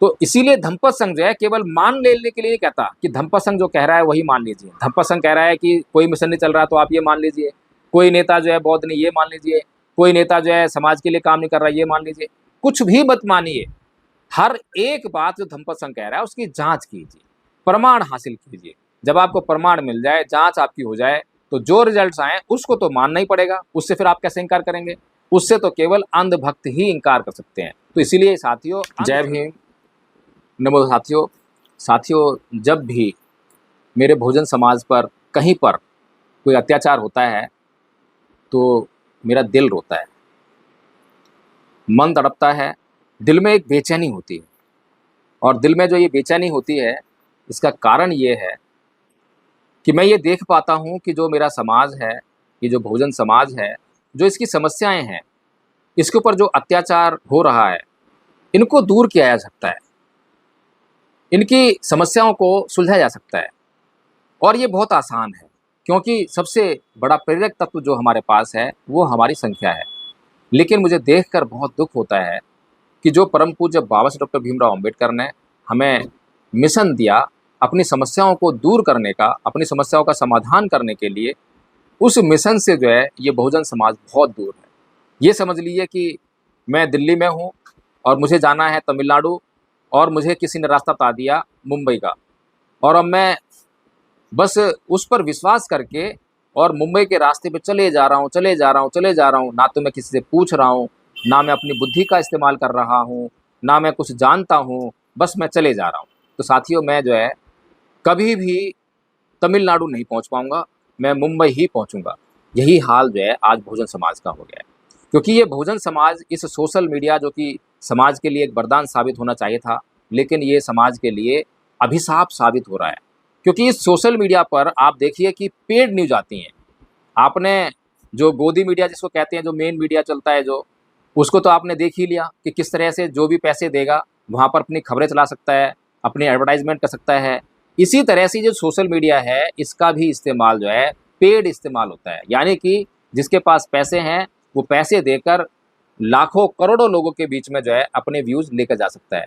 तो इसीलिए धम्पद संघ जो है केवल मान लेने के लिए नहीं कहता कि धम्पद संघ जो कह रहा है वही मान लीजिए। धम्पद संघ कह रहा है कि कोई मिशन नहीं चल रहा तो आप ये मान लीजिए, कोई नेता जो है बौद्ध नहीं ये मान लीजिए, कोई नेता जो है समाज के लिए काम नहीं कर रहा ये मान लीजिए। कुछ भी मत मानिए, हर एक बात जो धम्पद संघ कह रहा है उसकी जांच कीजिए, प्रमाण हासिल कीजिए। जब आपको प्रमाण मिल जाए, जांच आपकी हो जाए, तो जो रिजल्ट्स आए उसको तो मानना ही पड़ेगा। उससे फिर आप कैसे इनकार करेंगे? उससे तो केवल अंधभक्त ही इनकार कर सकते हैं। तो इसीलिए साथियों, जय भीम, नमो साथियों। साथियों, जब भी मेरे बहुजन समाज पर कहीं पर कोई अत्याचार होता है तो मेरा दिल रोता है, मन तड़पता है, दिल में एक बेचैनी होती है। और दिल में जो ये बेचैनी होती है, इसका कारण ये है कि मैं ये देख पाता हूँ कि जो मेरा समाज है, ये जो बहुजन समाज है, जो इसकी समस्याएं हैं, इसके ऊपर जो अत्याचार हो रहा है, इनको दूर किया जा सकता है, इनकी समस्याओं को सुलझाया जा सकता है। और ये बहुत आसान है, क्योंकि सबसे बड़ा प्रेरक तत्व जो हमारे पास है वो हमारी संख्या है। लेकिन मुझे देखकर बहुत दुख होता है कि जो परम पूज्य बाबा साहब डॉक्टर भीमराव अम्बेडकर ने हमें मिशन दिया अपनी समस्याओं को दूर करने का, अपनी समस्याओं का समाधान करने के लिए, उस मिशन से जो है ये बहुजन समाज बहुत दूर है। ये समझ लीजिए कि मैं दिल्ली में हूँ और मुझे जाना है तमिलनाडु, और मुझे किसी ने रास्ता बता दिया मुंबई का, और अब मैं बस उस पर विश्वास करके और मुंबई के रास्ते पे चले जा रहा हूँ। ना तो मैं किसी से पूछ रहा हूँ, ना मैं अपनी बुद्धि का इस्तेमाल कर रहा हूँ, ना मैं कुछ जानता हूँ, बस मैं चले जा रहा हूँ। तो साथियों, मैं जो है कभी भी तमिलनाडु नहीं पहुँच पाऊँगा, मैं मुंबई ही पहुँचूँगा। यही हाल जो है आज बहुजन समाज का हो गया है। क्योंकि ये बहुजन समाज, इस सोशल मीडिया जो कि समाज के लिए एक वरदान साबित होना चाहिए था, लेकिन ये समाज के लिए अभिशाप साबित हो रहा है। क्योंकि इस सोशल मीडिया पर आप देखिए कि पेड न्यूज़ आती हैं। आपने जो गोदी मीडिया जिसको कहते हैं, जो मेन मीडिया चलता है जो, उसको तो आपने देख ही लिया कि किस तरह से जो भी पैसे देगा वहाँ पर अपनी खबरें चला सकता है, अपनी एडवर्टाइजमेंट कर सकता है। इसी तरह से जो सोशल मीडिया है, इसका भी इस्तेमाल जो है पेड इस्तेमाल होता है। यानी कि जिसके पास पैसे हैं वो पैसे देकर लाखों करोड़ों लोगों के बीच में जो है अपने व्यूज़ लेकर जा सकता है।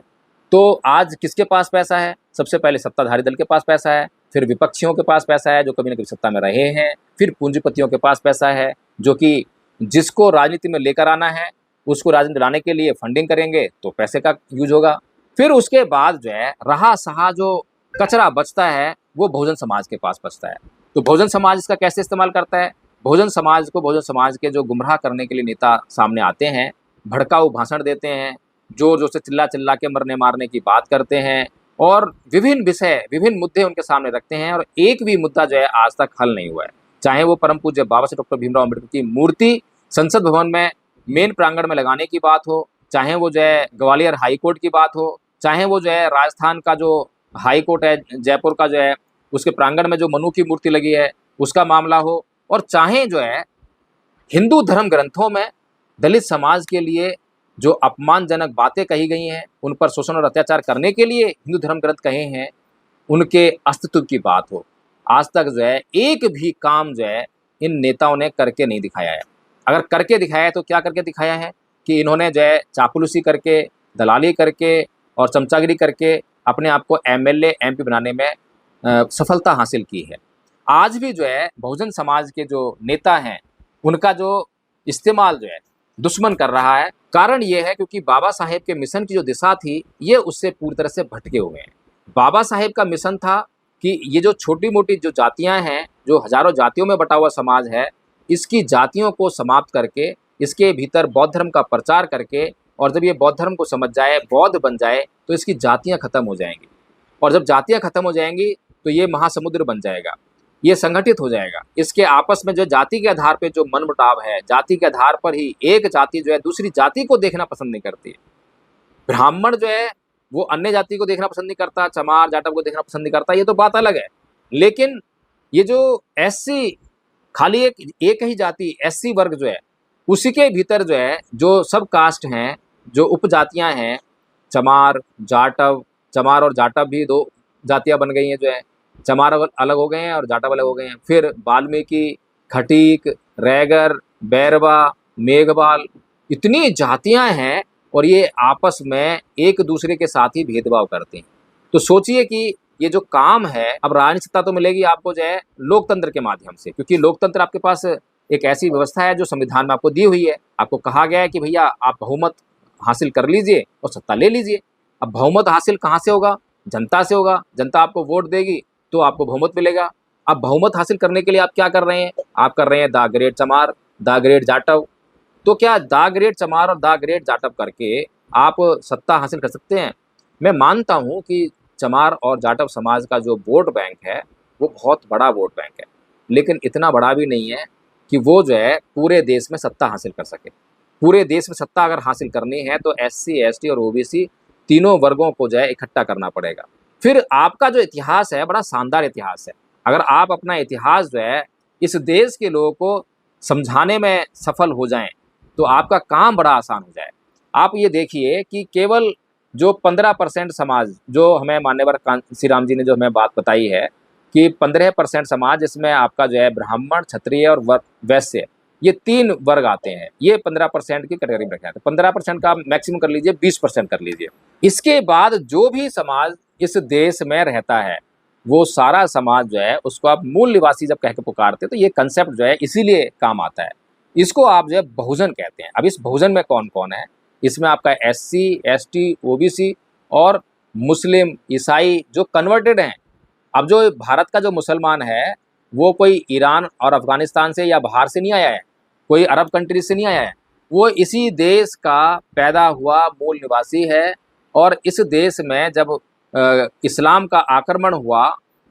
तो आज किसके पास पैसा है? सबसे पहले सत्ताधारी दल के पास पैसा है, फिर विपक्षियों के पास पैसा है जो कभी न कभी सत्ता में रहे हैं, फिर पूंजीपतियों के पास पैसा है जो कि जिसको राजनीति में लेकर आना है, उसको राजनीति लाने के लिए फंडिंग करेंगे तो पैसे का यूज होगा। फिर उसके बाद जो है रहा सहा जो कचरा बचता है वो बहुजन समाज के पास बचता है। तो बहुजन समाज इसका कैसे इस्तेमाल करता है? बहुजन समाज को, बहुजन समाज के जो गुमराह करने के लिए नेता सामने आते हैं, भड़काऊ भाषण देते हैं, जोर जोर से चिल्ला चिल्ला के मरने मारने की बात करते हैं, और विभिन्न विषय, विभिन्न मुद्दे उनके सामने रखते हैं, और एक भी मुद्दा जो है आज तक हल नहीं हुआ है। चाहे वो परम पूज्य बाबा साहब डॉक्टर भीमराव अम्बेडकर की मूर्ति संसद भवन में मेन प्रांगण में लगाने की बात हो, चाहे वो जो है ग्वालियर हाई कोर्ट की बात हो, चाहे वो जो है राजस्थान का जो हाई कोर्ट है जयपुर का जो है उसके प्रांगण में जो मनु की मूर्ति लगी है उसका मामला हो, और चाहे जो है हिंदू धर्म ग्रंथों में दलित समाज के लिए जो अपमानजनक बातें कही गई हैं, उन पर शोषण और अत्याचार करने के लिए हिंदू धर्म ग्रंथ कहे हैं, उनके अस्तित्व की बात हो, आज तक जो है एक भी काम जो है इन नेताओं ने करके नहीं दिखाया है। अगर करके दिखाया है तो क्या करके दिखाया है कि इन्होंने जो है चापलूसी करके, दलाली करके और चमचागिरी करके अपने आप को एमएलए एमपी बनाने में सफलता हासिल की है। आज भी जो है बहुजन समाज के जो नेता हैं उनका जो इस्तेमाल जो है दुश्मन कर रहा है। कारण ये है क्योंकि बाबा साहेब के मिशन की जो दिशा थी ये उससे पूरी तरह से भटके हुए हैं। बाबा साहेब का मिशन था कि ये जो छोटी मोटी जो जातियां हैं, जो हजारों जातियों में बटा हुआ समाज है, इसकी जातियों को समाप्त करके इसके भीतर बौद्ध धर्म का प्रचार करके, और जब ये बौद्ध धर्म को समझ जाए, बौद्ध बन जाए, तो इसकी जातियां खत्म हो जाएंगी, और जब जातियां खत्म हो जाएंगी तो ये महासमुद्र बन जाएगा, ये संगठित हो जाएगा। इसके आपस में जो जाति के आधार पर जो मनमुटाव है, जाति के आधार पर ही एक जाति जो है दूसरी जाति को देखना पसंद नहीं करती। ब्राह्मण जो है वो अन्य जाति को देखना पसंद नहीं करता, चमार जाटव को देखना पसंद नहीं करता, ये तो बात अलग है। लेकिन ये जो एससी, खाली एक ही जाति एससी वर्ग जो है, उसी के भीतर जो है जो सब कास्ट हैं, जो उपजातियां हैं, चमार जाटव, चमार और जाटव भी दो जातियां बन गई हैं जो है, चमार अलग हो गए हैं और जाटव अलग हो गए हैं। फिर वाल्मीकि, खटीक, रैगर, बैरवा, मेघवाल, इतनी जातियां हैं, और ये आपस में एक दूसरे के साथ ही भेदभाव करते हैं। तो सोचिए कि ये जो काम है, अब राजनीतिक सत्ता तो मिलेगी आपको जो है लोकतंत्र के माध्यम से, क्योंकि लोकतंत्र आपके पास एक ऐसी व्यवस्था है जो संविधान में आपको दी हुई है। आपको कहा गया है कि भैया आप बहुमत हासिल कर लीजिए और सत्ता ले लीजिए। अब बहुमत हासिल कहाँ से होगा? जनता से होगा। जनता आपको वोट देगी तो आपको बहुमत मिलेगा। अब बहुमत हासिल करने के लिए आप क्या कर रहे हैं? आप कर रहे हैं द ग्रेट चमार, द ग्रेट जाटव। तो क्या द ग्रेट चमार और द ग्रेट जाटव करके आप सत्ता हासिल कर सकते हैं? मैं मानता हूँ कि चमार और जाटव समाज का जो वोट बैंक है वो बहुत बड़ा वोट बैंक है, लेकिन इतना बड़ा भी नहीं है कि वो जो है पूरे देश में सत्ता हासिल कर सके। पूरे देश में सत्ता अगर हासिल करनी है तो एससी, एसटी और ओबीसी तीनों वर्गों को जो है इकट्ठा करना पड़ेगा। फिर आपका जो इतिहास है बड़ा शानदार इतिहास है। अगर आप अपना इतिहास जो है इस देश के लोगों को समझाने में सफल हो जाएं तो आपका काम बड़ा आसान हो जाए। आप ये देखिए कि केवल जो 15% समाज, जो हमें मान्यवर कांसी राम जी ने जो हमें बात बताई है कि 15% समाज, इसमें आपका जो है ब्राह्मण, क्षत्रिय और वैश्य, ये 3 वर्ग आते हैं। ये 15% की कैटेगरी में रखे जाते हैं। 15% का आप मैक्सिमम कर लीजिए, 20% कर लीजिए। इसके बाद जो भी समाज इस देश में रहता है वो सारा समाज जो है उसको आप मूल निवासी जब कह के पुकारते हैं तो ये कंसेप्ट जो है इसीलिए काम आता है। इसको आप जो है बहुजन कहते हैं। अब इस बहुजन में कौन कौन है? इसमें आपका एससी, एसटी, ओबीसी और मुस्लिम, ईसाई जो कन्वर्टेड हैं। अब जो भारत का जो मुसलमान है वो कोई ईरान और अफगानिस्तान से या बाहर से नहीं आया है, कोई अरब कंट्री से नहीं आया है। वो इसी देश का पैदा हुआ मूल निवासी है। और इस देश में जब इस्लाम का आक्रमण हुआ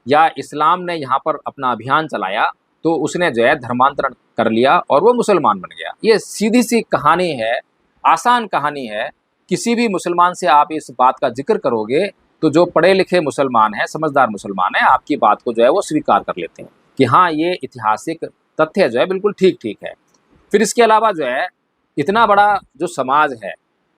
या इस्लाम ने यहाँ पर अपना अभियान चलाया तो उसने जो है धर्मांतरण कर लिया और वो मुसलमान बन गया। ये सीधी सी कहानी है, आसान कहानी है। किसी भी मुसलमान से आप इस बात का जिक्र करोगे तो जो पढ़े लिखे मुसलमान हैं, समझदार मुसलमान हैं, आपकी बात को जो है वो स्वीकार कर लेते हैं कि हाँ ये ऐतिहासिक तथ्य जो है बिल्कुल ठीक ठीक है। फिर इसके अलावा जो है इतना बड़ा जो समाज है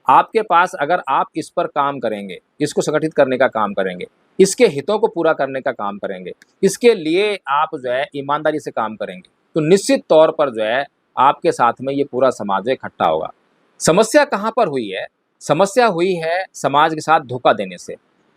आपके पास, अगर आप इस पर काम करेंगे, इसको संगठित करने का काम करेंगे, इसके हितों को पूरा करने का काम करेंगे, इसके लिए आप जो है ईमानदारी से काम करेंगे तो निश्चित तौर पर जो है आपके साथ में ये पूरा समाज इकट्ठा होगा। समस्या कहाँ पर हुई है? समस्या हुई है समाज के साथ धोखा देने से।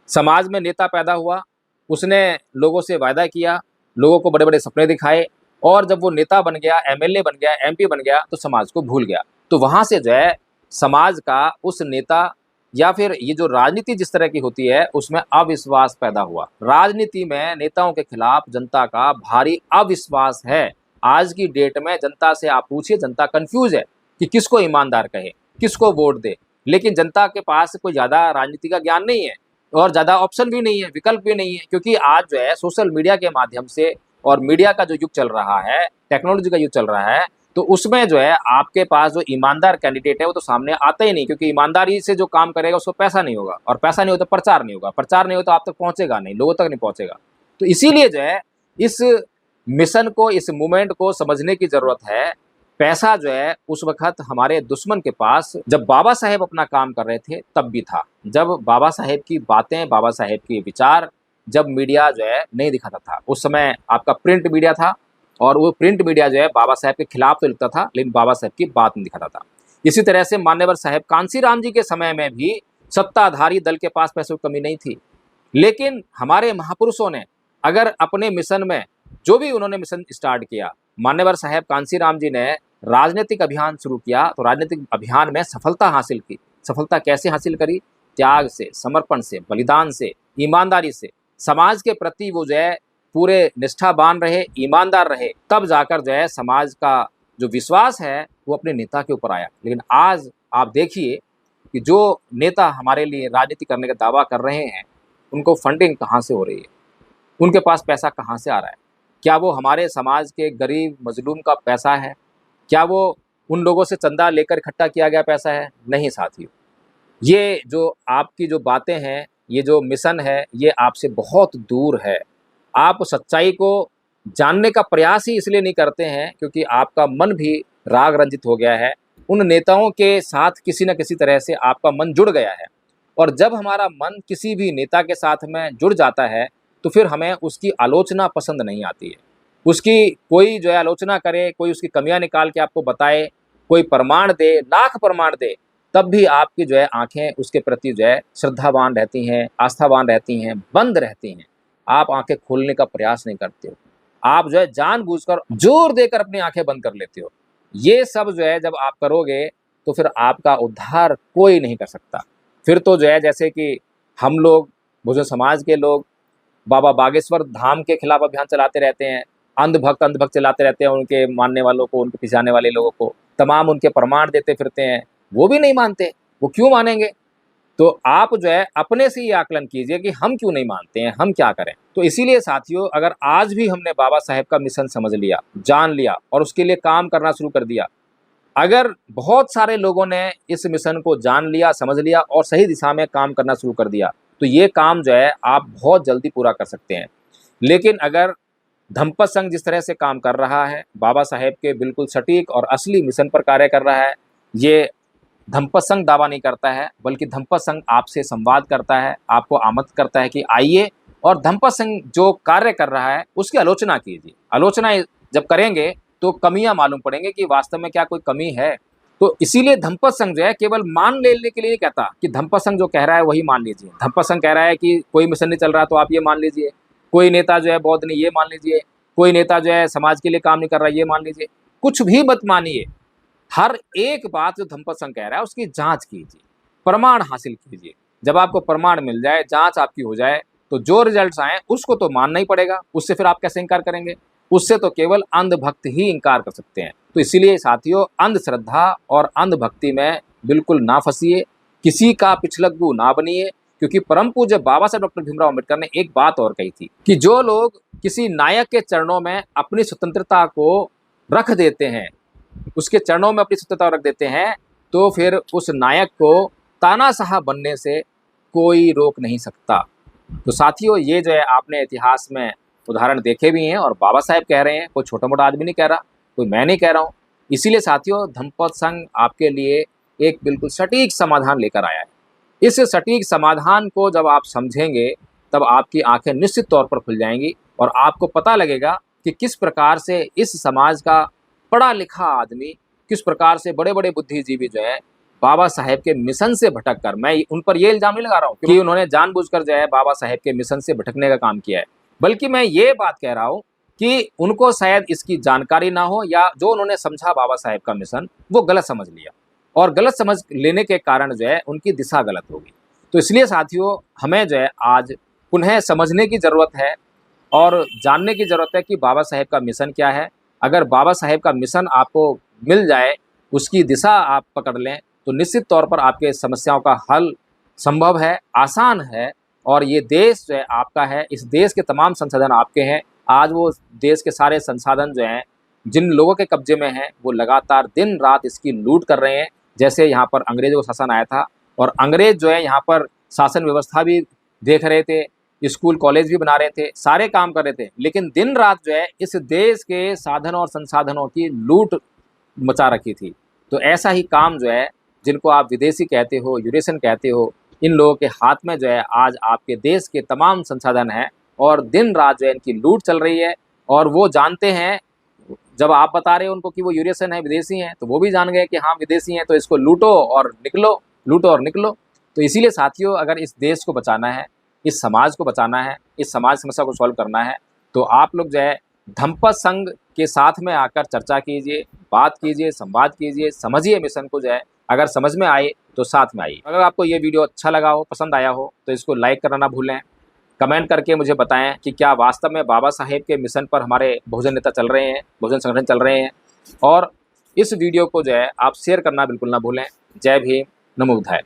समाज में नेता पैदा हुआ, उसने लोगों से वायदा किया, लोगों को बड़े बड़े सपने दिखाए और जब वो नेता बन गया, एमएलए बन गया, एमपी बन गया तो समाज को भूल गया। तो वहाँ से जो है समाज का उस नेता या फिर ये जो राजनीति जिस तरह की होती है उसमें अविश्वास पैदा हुआ। राजनीति में नेताओं के खिलाफ जनता का भारी अविश्वास है। आज की डेट में जनता से आप पूछिए, जनता कंफ्यूज है कि किसको ईमानदार कहे, किसको वोट दे। लेकिन जनता के पास कोई ज़्यादा राजनीति का ज्ञान नहीं है और ज़्यादा ऑप्शन भी नहीं है, विकल्प भी नहीं है, क्योंकि आज जो है सोशल मीडिया के माध्यम से और मीडिया का जो युग चल रहा है, टेक्नोलॉजी का युग चल रहा है, तो उसमें जो है आपके पास जो ईमानदार कैंडिडेट है वो तो सामने आता ही नहीं, क्योंकि ईमानदारी से जो काम करेगा उसको पैसा नहीं होगा और पैसा नहीं हो तो प्रचार नहीं होगा, प्रचार नहीं हो तो आप तक पहुंचेगा नहीं, लोगों तक नहीं पहुंचेगा। तो इसीलिए जो है इस मिशन को, इस मूवमेंट को समझने की जरूरत है। पैसा जो है उस वक्त हमारे दुश्मन के पास जब बाबा साहेब अपना काम कर रहे थे तब भी था, जब बाबा साहेब की बातें, बाबा साहेब के विचार जब मीडिया जो है नहीं दिखाता था। उस समय आपका प्रिंट मीडिया था और वो प्रिंट मीडिया जो है बाबा साहेब के खिलाफ तो लिखता था लेकिन बाबा साहेब की बात नहीं दिखाता था। इसी तरह से मान्यवर साहेब कांसी राम जी के समय में भी सत्ताधारी दल के पास पैसों की कमी नहीं थी, लेकिन हमारे महापुरुषों ने अगर अपने मिशन में जो भी उन्होंने मिशन स्टार्ट किया, मान्यवर साहेब कांसी राम जी ने राजनीतिक अभियान शुरू किया तो राजनीतिक अभियान में सफलता हासिल की। सफलता कैसे हासिल करी? त्याग से, समर्पण से, बलिदान से, ईमानदारी से। समाज के प्रति वो जो है पूरे निष्ठावान रहे, ईमानदार रहे, तब जाकर जो है समाज का जो विश्वास है वो अपने नेता के ऊपर आया। लेकिन आज आप देखिए कि जो नेता हमारे लिए राजनीति करने का दावा कर रहे हैं उनको फंडिंग कहाँ से हो रही है, उनके पास पैसा कहाँ से आ रहा है? क्या वो हमारे समाज के गरीब मजलूम का पैसा है? क्या वो उन लोगों से चंदा लेकर इकट्ठा किया गया पैसा है? नहीं साथियों, ये जो आपकी जो बातें हैं, ये जो मिशन है, ये आपसे बहुत दूर है। आप सच्चाई को जानने का प्रयास ही इसलिए नहीं करते हैं क्योंकि आपका मन भी राग रंजित हो गया है। उन नेताओं के साथ किसी न किसी तरह से आपका मन जुड़ गया है और जब हमारा मन किसी भी नेता के साथ में जुड़ जाता है तो फिर हमें उसकी आलोचना पसंद नहीं आती है। उसकी कोई जो है आलोचना करे, कोई उसकी कमियां निकाल के आपको बताए, कोई प्रमाण दे, लाख प्रमाण दे, तब भी आपकी जो है आंखें उसके प्रति जो है श्रद्धावान रहती हैं, आस्थावान रहती हैं, बंद रहती हैं। आप आंखें खोलने का प्रयास नहीं करते हो। आप जो है जानबूझकर जोर देकर अपनी आंखें बंद कर लेते हो। ये सब जो है जब आप करोगे तो फिर आपका उद्धार कोई नहीं कर सकता। फिर तो जो है जैसे कि हम लोग बहुजन समाज के लोग बाबा बागेश्वर धाम के खिलाफ अभियान चलाते रहते हैं, अंधभक्त चलाते रहते हैं, उनके मानने वालों को, उनके पीछे आने वाले लोगों को तमाम उनके प्रमाण देते फिरते हैं, वो भी नहीं मानते। वो क्यों मानेंगे? तो आप जो है अपने से ये आकलन कीजिए कि हम क्यों नहीं मानते हैं, हम क्या करें। तो इसीलिए साथियों, अगर आज भी हमने बाबा साहेब का मिशन समझ लिया, जान लिया और उसके लिए काम करना शुरू कर दिया, अगर बहुत सारे लोगों ने इस मिशन को जान लिया, समझ लिया और सही दिशा में काम करना शुरू कर दिया, तो ये काम जो है आप बहुत जल्दी पूरा कर सकते हैं। लेकिन अगर धम्पत संघ जिस तरह से काम कर रहा है, बाबा साहेब के बिल्कुल सटीक और असली मिशन पर कार्य कर रहा है, ये धम्पत संघ दावा नहीं करता है, बल्कि धम्पत संघ आपसे संवाद करता है, आपको आमंत्रित करता है कि आइए और धम्पत संघ जो कार्य कर रहा है उसकी आलोचना कीजिए। आलोचना जब करेंगे तो कमियां मालूम पड़ेंगे कि वास्तव में क्या कोई कमी है। तो इसीलिए धम्पत संघ जो है केवल मान लेने के लिए नहीं कहता कि धम्पत संघ जो कह रहा है वही मान लीजिए। धम्पत संघ कह रहा है कि कोई मिशन नहीं चल रहा तो आप ये मान लीजिए, कोई नेता जो है बौद्ध नहीं ये मान लीजिए, कोई नेता जो है समाज के लिए काम नहीं कर रहा ये मान लीजिए। कुछ भी मत मानिए, हर एक बात जो धम्पत संघ कह रहा है उसकी जांच कीजिए, प्रमाण हासिल कीजिए। जब आपको प्रमाण मिल जाए, जांच आपकी हो जाए, तो जो रिजल्ट्स आए उसको तो मानना ही पड़ेगा। उससे फिर आप कैसे इनकार करेंगे? उससे तो केवल अंधभक्त ही इनकार कर सकते हैं। तो इसीलिए साथियों, अंधश्रद्धा और अंधभक्ति में बिल्कुल ना फंसिए, किसी का पिछलग्गू ना बनिए, क्योंकि परम पूज्य बाबा साहब डॉक्टर भीमराव अम्बेडकर ने एक बात और कही थी कि जो लोग किसी नायक के चरणों में अपनी स्वतंत्रता को रख देते हैं, उसके चरणों में अपनी स्वतंत्रता रख देते हैं, तो फिर उस नायक को तानाशाह बनने से कोई रोक नहीं सकता। तो साथियों, ये जो है आपने इतिहास में उदाहरण देखे भी हैं और बाबा साहेब कह रहे हैं, कोई छोटा मोटा आदमी नहीं कह रहा, कोई मैं नहीं कह रहा हूँ। इसीलिए साथियों, धम्पत संघ आपके लिए एक बिल्कुल सटीक समाधान लेकर आया है। इस सटीक समाधान को जब आप समझेंगे तब आपकी आंखें निश्चित तौर पर खुल जाएंगी और आपको पता लगेगा कि किस प्रकार से इस समाज का पढ़ा लिखा आदमी, किस प्रकार से बड़े बड़े बुद्धिजीवी जो है बाबा साहेब के मिशन से भटक कर, मैं उन पर ये इल्जाम नहीं लगा रहा हूँ कि उन्होंने जानबूझकर जो है बाबा साहेब के मिशन से भटकने का काम किया है, बल्कि मैं ये बात कह रहा हूँ कि उनको शायद इसकी जानकारी ना हो, या जो उन्होंने समझा बाबा साहेब का मिशन वो गलत समझ लिया, और गलत समझ लेने के कारण जो है उनकी दिशा गलत होगी। तो इसलिए साथियों, हमें जो है आज पुनः समझने की ज़रूरत है और जानने की ज़रूरत है कि बाबा साहेब का मिशन क्या है। अगर बाबा साहेब का मिशन आपको मिल जाए, उसकी दिशा आप पकड़ लें, तो निश्चित तौर पर आपके समस्याओं का हल संभव है, आसान है। और ये देश जो है आपका है, इस देश के तमाम संसाधन आपके हैं। आज वो देश के सारे संसाधन जो हैं जिन लोगों के कब्जे में हैं, वो लगातार दिन रात इसकी लूट कर रहे हैं। जैसे यहाँ पर अंग्रेज़ों का शासन आया था और अंग्रेज़ जो है यहाँ पर शासन व्यवस्था भी देख रहे थे, स्कूल कॉलेज भी बना रहे थे, सारे काम कर रहे थे, लेकिन दिन रात जो है इस देश के साधन और संसाधनों की लूट मचा रखी थी। तो ऐसा ही काम जो है, जिनको आप विदेशी कहते हो, यूरेशियन कहते हो, इन लोगों के हाथ में जो है आज आपके देश के तमाम संसाधन हैं और दिन रात जो है इनकी लूट चल रही है। और वो जानते हैं, जब आप बता रहे हो उनको कि वो यूरेशियन है, विदेशी हैं, तो वो भी जान गए कि हाँ विदेशी हैं, तो इसको लूटो और निकलो, लूटो और निकलो। तो इसीलिए साथियों, अगर इस देश को बचाना है, इस समाज को बचाना है, इस समाज समस्या को सॉल्व करना है, तो आप लोग जो है धम्पत संघ के साथ में आकर चर्चा कीजिए, बात कीजिए, संवाद कीजिए, समझिए मिशन को जो है। अगर समझ में आए तो साथ में आइए। अगर आपको ये वीडियो अच्छा लगा हो, पसंद आया हो, तो इसको लाइक करना ना भूलें। कमेंट करके मुझे बताएं कि क्या वास्तव में बाबा साहेब के मिशन पर हमारे बहुजन नेता चल रहे हैं, बहुजन संगठन चल रहे हैं। और इस वीडियो को जो है आप शेयर करना बिल्कुल ना भूलें। जय भीम, नमो बुद्धाय।